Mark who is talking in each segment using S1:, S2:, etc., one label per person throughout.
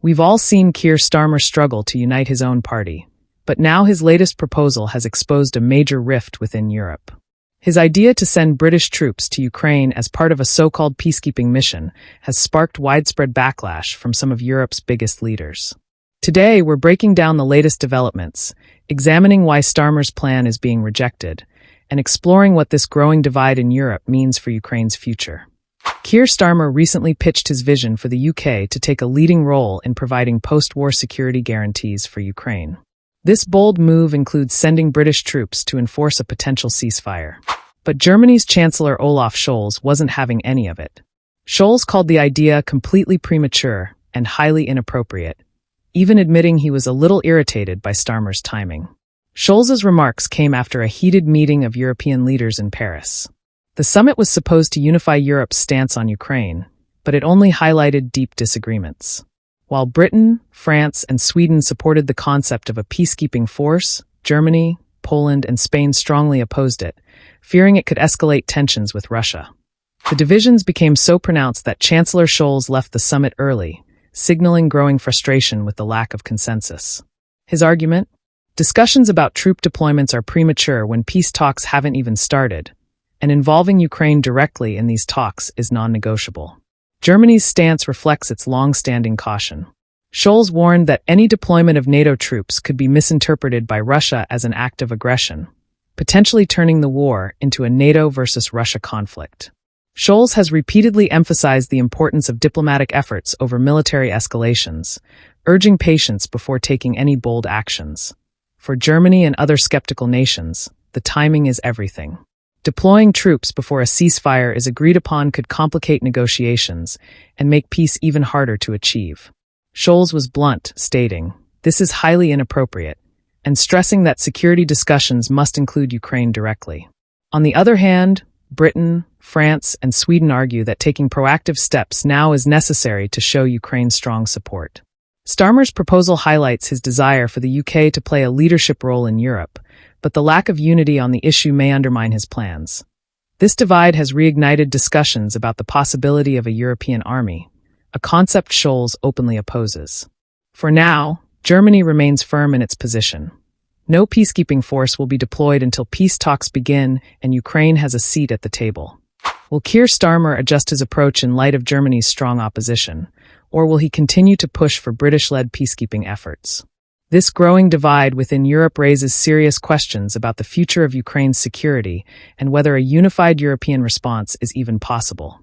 S1: We've all seen Keir Starmer struggle to unite his own party, but now his latest proposal has exposed a major rift within Europe. His idea to send British troops to Ukraine as part of a so-called peacekeeping mission has sparked widespread backlash from some of Europe's biggest leaders. Today, we're breaking down the latest developments, examining why Starmer's plan is being rejected, and exploring what this growing divide in Europe means for Ukraine's future. Keir Starmer recently pitched his vision for the UK to take a leading role in providing post-war security guarantees for Ukraine. This bold move includes sending British troops to enforce a potential ceasefire. But Germany's Chancellor Olaf Scholz wasn't having any of it. Scholz called the idea completely premature and highly inappropriate, even admitting he was a little irritated by Starmer's timing. Scholz's remarks came after a heated meeting of European leaders in Paris. The summit was supposed to unify Europe's stance on Ukraine, but it only highlighted deep disagreements. While Britain, France, and Sweden supported the concept of a peacekeeping force, Germany, Poland, and Spain strongly opposed it, fearing it could escalate tensions with Russia. The divisions became so pronounced that Chancellor Scholz left the summit early, signaling growing frustration with the lack of consensus. His argument? Discussions about troop deployments are premature when peace talks haven't even started, and involving Ukraine directly in these talks is non-negotiable. Germany's stance reflects its long-standing caution. Scholz warned that any deployment of NATO troops could be misinterpreted by Russia as an act of aggression, potentially turning the war into a NATO versus Russia conflict. Scholz has repeatedly emphasized the importance of diplomatic efforts over military escalations, urging patience before taking any bold actions. For Germany and other skeptical nations, the timing is everything. Deploying troops before a ceasefire is agreed upon could complicate negotiations and make peace even harder to achieve. Scholz was blunt, stating, "This is highly inappropriate," and stressing that security discussions must include Ukraine directly. On the other hand, Britain, France, and Sweden argue that taking proactive steps now is necessary to show Ukraine's strong support. Starmer's proposal highlights his desire for the UK to play a leadership role in Europe, but the lack of unity on the issue may undermine his plans. This divide has reignited discussions about the possibility of a European army, a concept Scholz openly opposes. For now, Germany remains firm in its position. No peacekeeping force will be deployed until peace talks begin and Ukraine has a seat at the table. Will Keir Starmer adjust his approach in light of Germany's strong opposition, or will he continue to push for British-led peacekeeping efforts? This growing divide within Europe raises serious questions about the future of Ukraine's security and whether a unified European response is even possible.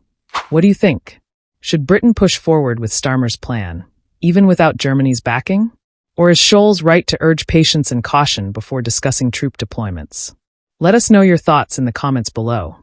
S1: What do you think? Should Britain push forward with Starmer's plan, even without Germany's backing? Or is Scholz right to urge patience and caution before discussing troop deployments? Let us know your thoughts in the comments below.